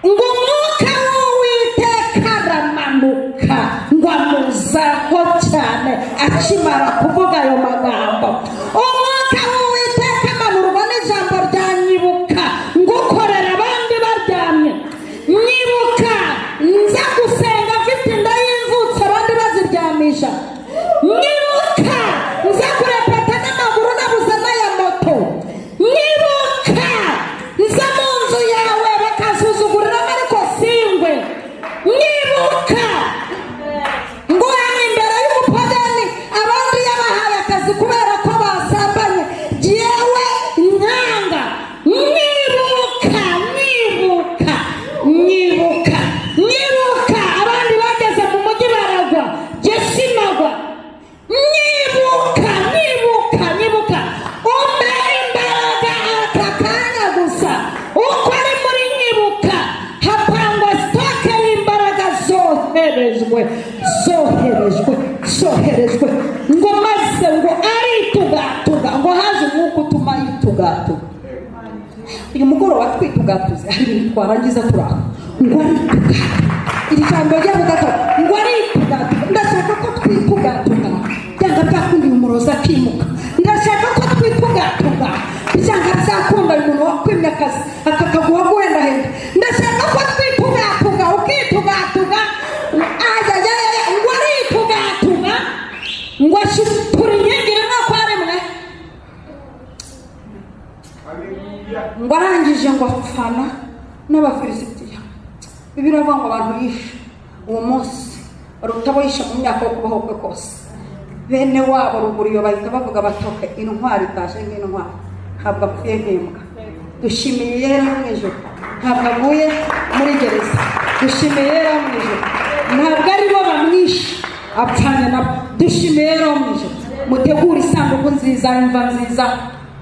[SPEAKER 1] ngo umwuka w'Uwiteka aramanuka ngo amuzaho cyane akimara kuvuga ayo magambo. Umwuka w'Uwiteka amanurwa n'ijambo rya nyibuka ngo ukorera abandi baryamye. Nyibuka nza nyibuka ngo hano imbere y'umupagani abandi yabahaye akazi kubera ko basambanye jewe nkanga nyibuka abandi bageze mu mujyi baragwa jye sinagwa nyibuka umpe imbaraga aka kanya gusa uko ari muri nyibuka hapangwa sitoke y'imbaraga zoherejwe ngo maze ngo aritugatuga ngo haje umwuka utuma yitugatuga. Uyu mugoroba twitugatuze hari ibintu twarangiza turaho ngo aritugatuga. Iri jambo ryavuga ngo aritugatuga. Ndashaka ko twitugatuga byanga byakundi umurozi akimuka. Ndashaka ko twitugatuga byanga byakunda umuntu wakwimye akazi akakaguha guhendahenda. Ndashaka ko twitugatuga ukitugatuga ngo aritugatuga ngo ashipura inyegere nk'uko aremwe ngo arangije ngo apfana n'abafilisitiya. Biravuga ngo abantu yishe uwo munsi barutabo yishe mu myaka yo kubaho kwe kose. Bene wabo ruguriyo bahita bavuga batoke intwari tashe nk'intwari ntabwo apfuye nk'imbwa. Dushimiye yera mu ijuru ntabwo avuye muri gereza. Dushimiye yera mu ijuru ntabwo ari bo bamwishe apfanye nabo. Dushimiye yera mu ijuru. Mutegura isanduku nziza imva nziza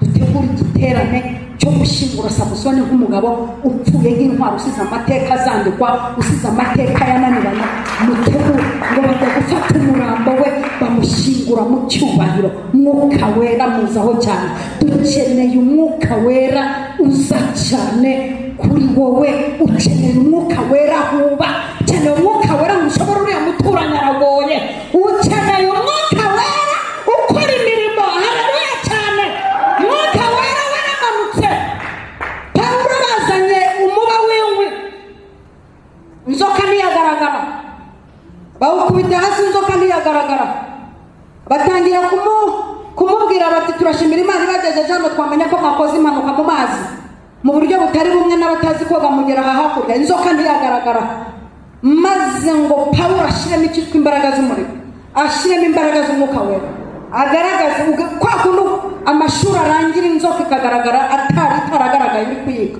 [SPEAKER 1] dutegura igiterane cyo gushyingura Samusoni nk'umugabo upfuye nk'intwari usize amateka azandikwa usize amateka yananiranye. Mutegura ngo bajya gufata umurambo we bamushyingura mu cyubahiro. Mwuka wera muzaho cyane. Dukeneye umwuka wera uza cyane kuri wowe. Ukeneye umwuka wera huba. Ukeneye umwuka wera mushobora uriya muturanye aragoye. Ukeneye umwuka wera ukora imirimo. Haleluya cyane. Umwuka wera waramanutse. Pawulo bazanye umuba w'inkwi inzoka ntiyagaragara. Bawukubita hasi inzoka ntiyagaragara. Batangira kumubwira bati turashimira Imana ibagejeje hano twamenye ko mwakoze impanuka mu mazi mu buryo butari bumwe n'abatazi koga mugera aha hakurya. Inzoka ntiyagaragara. Maze ngo Pawulo ashiremo icyitwa imbaraga z'umuriro, ashiremo imbaraga z'umwuka wera, agaragaza kwa kuntu amashuri arangira inzoka ikagaragara ataragaragaye uri kuyiga.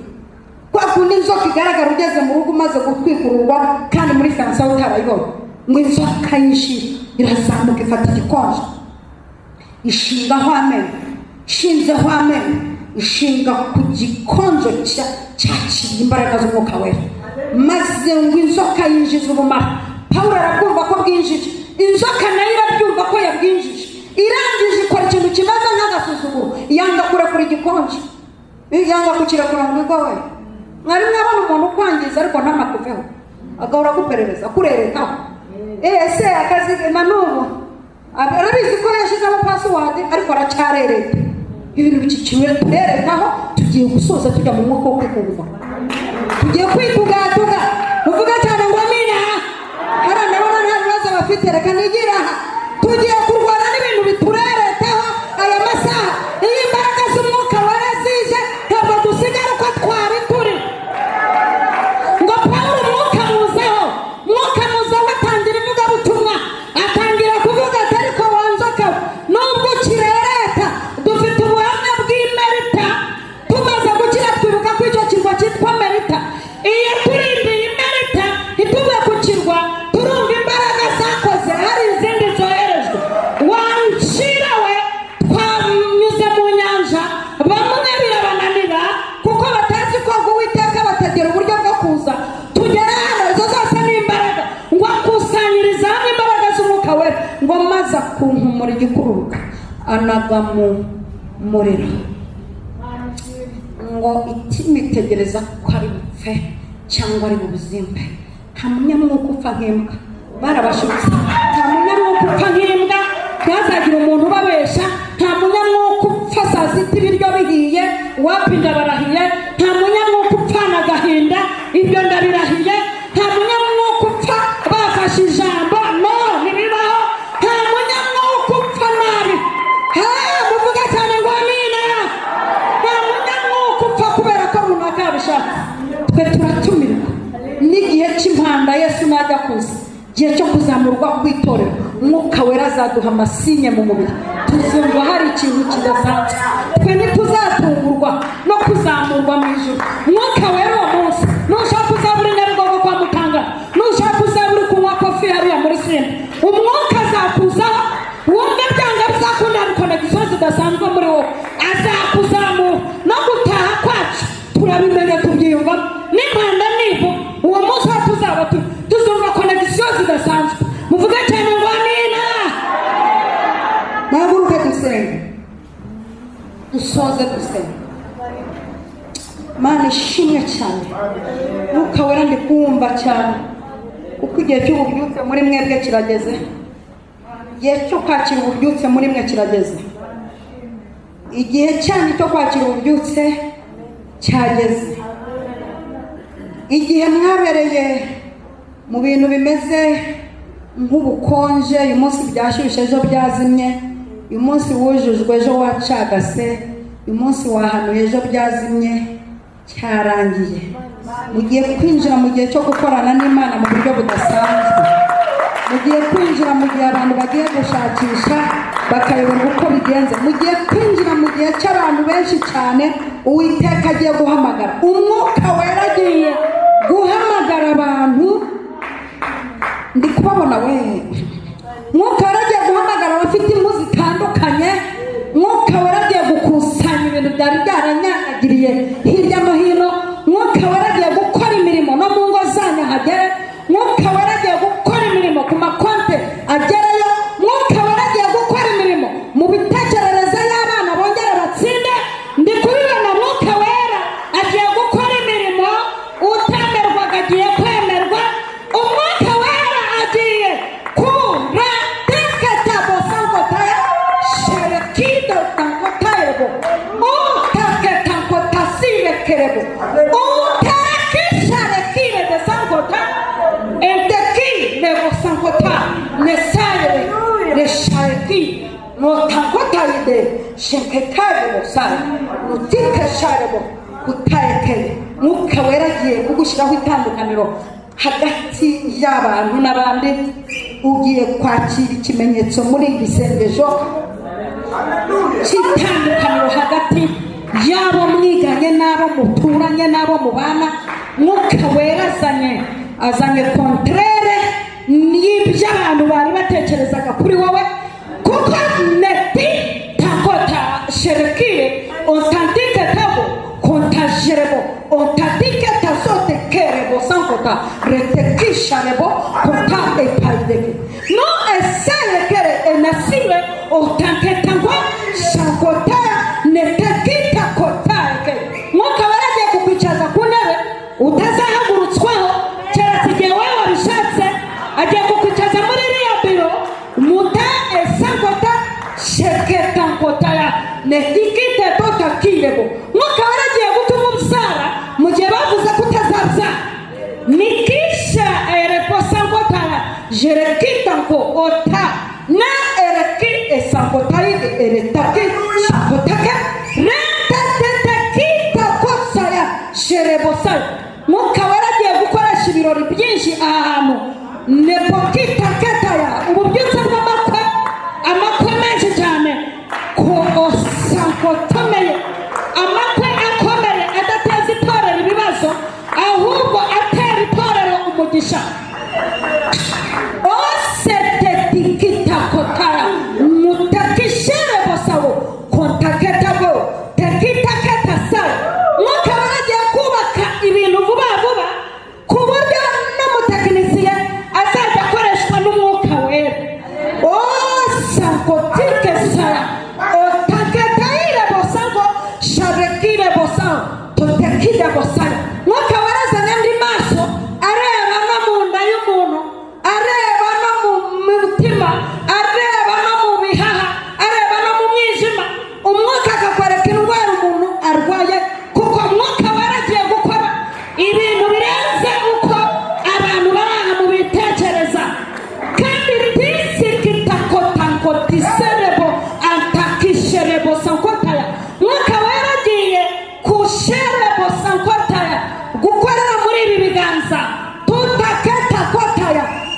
[SPEAKER 1] Kwa kuntu inzoka igaragara ugeze mu rugo umaze gutwikururwa kandi muri Fransa utarayibona. Ngo inzoka yinshi irazamuka ifata igikonjo ishingaho amenyo. Ishinzeho amenyo ishinga ku gikonjo cyakiriye imbaraga z'umwuka wera. Maze ngo inzoka yinjiza ubumara. Pawulo arakumva ko bwinjije. Inzoka nayo irabyumva ko yabwinjije. Irangije ikora ikintu kimaze nk'agasuzuguro. Yanga kurekura igikonjo. Yanga kukirekura ngo we. Mwari mwabona umuntu ukwangiza ariko ntamakuveho. Agahora guperereza kurerekaho. Ese akazi na n'ubu arabizi ko yashyizeho password ariko aracyarereka. Ibintu bikikiwe turerekaho. Tugiye gusoza tujya mu mwuka wo kwikuvuga. Tugiye kwitugatuga. Uvuga cyane ngo amina. Hara ndabona nta bibazo bafite reka nigira. Tugiye kurwana n'ibintu bitureretaho aya masaha. Iyi imbaraga z'umwuka wera zije ntabwo dusigara uko twari turi. Ngo Pawulo umwuka muzeho atangira ivugabutumwa. Atangira kuvuga ati ariko wanzoka nubwo kirereta dufite ubuhamya bw'imerita. Tumaze gukira twibuka ko icyo kirwa cyitwa Merita. Iyo turindiye imerita ntituve ku kirwa turumva imbaraga zakoze hari izindi zoherejwe. Wancira we twanyuze mu nyanja bamwe birabananira kuko batazi koga Uwiteka batagira uburyo bwo kuza tugera hano. Izo zose ni imbaraga. Ngo akusanyiriza hamwe imbaraga z'umwuka wera ngo maze akunkumura igikururuka anaga mu muriro. Ngo itima itegereza ko ari bupfe cyangwa ari bubuzimbe. Nta munyamwuka upfa nk'imbwa. Barabashutse. Nta munyamwuka upfa nk'imbwa. Ntazagira umuntu ubabesha. Nta munyamwuka upfa saa sita ibiryo bihiye wapinda barahiye. Nta munyamwuka upfana agahinda ibyo ndabirahiye. Nta munyamwuka upfa bafashe ijambo no ntibibaho. Nta munyamwuka upfa nabi. Muvuga cyane ngo amina. Nta munyamwuka upfa kubera ko runaka yabishatse. Twe turatumirwa n'igihe cy'impanda Yesu najya kuza gusa gihe cyo kuzamurwa kw'itorero umwuka wera azaduha amasinye mu mubiri tuzumva hari ikintu kidasanzwe twe ntituzatungurwa no kuzamurwa mu ijuru umwuka wera uwo munsi nushaka uzabura Nyabugogo kwa Mutanga nushaka uzabura kunywa kofi hariya muri Simba umwuka azakuzaho wumva byanga bizakunda connection zidasanzwe muri wowe azakuzamura no gutaha kwacu turabimenya tubyiyumva n'impanda nibo uwo munsi tuzaba tuzumva connection zidasanzwe muvuga cyane ngo amina naguruke dusenge dusoze dusenge Mana ishimwe cyane Mwuka wera ndi kumva cyane kuko igihe cy'ububyutse muri mwebwe kirageze igihe cyo kwakira ububyutse muri mwe kirageze igihe cyane cyo kwakira ububyutse cyageze igihe mwabereye mu bintu bimeze nk'ubukonje uyu munsi byashyushye ejo byazimye uyu munsi wujujwe ejo wacagase uyu munsi wahanuye ejo byazimye cyarangiye mugiye kwinjira mu gihe cyo gukorana n'Imana mu buryo budasanzwe mugiye kwinjira mu gihe abantu bagiye gushakisha bakayoberwa uko bigenze mugiye kwinjira mu gihe cy'abantu benshi cyane Uwiteka agiye guhamagara umwuka wera agiye guhamagara abantu ndi kubabona we mwuka wera agiye guhamagara abafite impu zitandukanye mwuka wera agiye gukusanya ibintu byari byaranyagiriye hirya no hino mwuka wera agiye gukora imirimo no mu ngo zanyu hagere mwuka wera agiye gukora imirimo ku makonte agereyo mwuka wera agiye gukora imirimo mu bitekerezo y'abana bongera batsinde ndi kubibona mwuka wera agiye gukora imirimo utamerwaga agiye kwemerwa umwuka wera agiye kura teketa bosangotaya sherekido tankotayebo utaketa nkotasire kerebo utakisharekire de sangota enteki nebo sangota nesare reshareki notankotayide shenketaye bosare nutikesharebo utayekeye mwuka wera agiye kugushyiraho itandukaniro hagati y'abantu n'abandi ugiye kwakira ikimenyetso muri iri sengesho cy'itandukaniro hagati y'abo mwiganye n'abo muturanye n'abo mubana mwuka wera azanye kontrere y'ibyo abantu bari batekerezaga kuri wowe kuko neti takota sherekire otantike tabo kontajerebo otantike tasote kerebo sankota retekisharebo konta epaideke no esale kere enasile otantike tango sankota netekita kotake mwuka wera agiye kukwicaza ku ntebe utazahagurutswaho keretse igihe wowe wabishatse agiye kukwicaza muri iriya biro muta esankota sheketankotaya netikite totakirebo mwuka wera agiye gutuma ubyara mu gihe bavuze ko utazabyara nikisha ereposankotaya jerekitanko ota na ereki esankotayi eretaki shakotaka rentatetakita kosaya sherebosaya mwuka wera agiye gukoresha ibirori byinshi aha hantu nepokitaketaya ububyutse bw'amakwe amakwe menshi cyane ko osankotomeye amakwe akomeye adateza itorero ibibazo ahubwo atera itorero umugisha osetetikita kotaya mutakishere bosawo kontaketabo tekitaketa sawo mwuka wera agiye kubaka ibintu vuba vuba ku buryo n'umutekinisiye azajya akoreshwa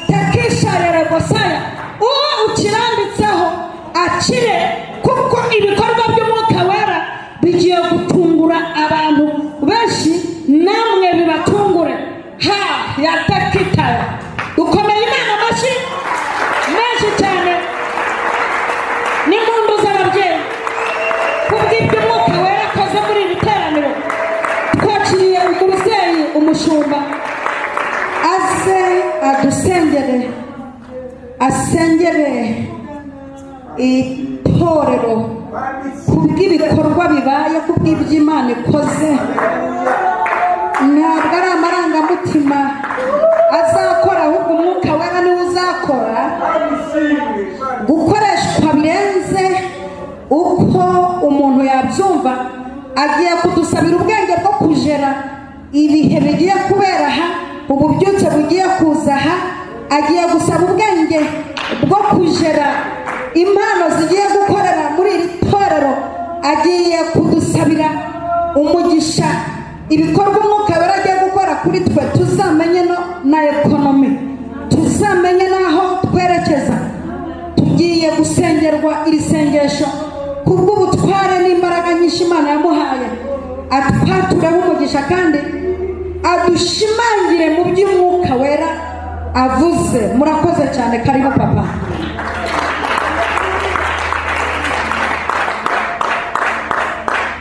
[SPEAKER 1] tekisharere gosaya uwo ukirambitseho akire, kuko ibikorwa by'umwuka wera bigiye gutungura abantu benshi, namwe bibatungure. Yatakitaya dukomeye Imana amashyi menshi cyane n'impundu z'ababyeyi kubw'ibyo umwuka wera akoze muri iri teraniro. Twakiriye umubyeyi umushumba aze adusengere, asengere itorero kubw'ibikorwa bibaye, kubw'ibyo Imana ikoze. Ntabwo ari amarangamutima azakora, ahubwo umwuka wera niwe uzakora. Gukoreshwa birenze uko umuntu yabyumva. Agiye kudusabira ubwenge bwo kujera ibihe bigiye kubera aha, ububyutse bugiye kuza aha. Agiye gusaba ubwenge bwo kujera impano zigiye gukorera muri iri torero. Agiye kudusabira umugisha ibikorwa umwuka wera agiye gukora kuri twe, tuzamenye na ekonomi, tuzamenye n'aho twerekeza. Tugiye gusengerwa iri sengesho kubw'ubutware n'imbaraga nyinshi Imana yamuhaye. Atwatureho umugisha kandi adushimangire mu by'umwuka wera avuze. Murakoze cyane, karibu papa.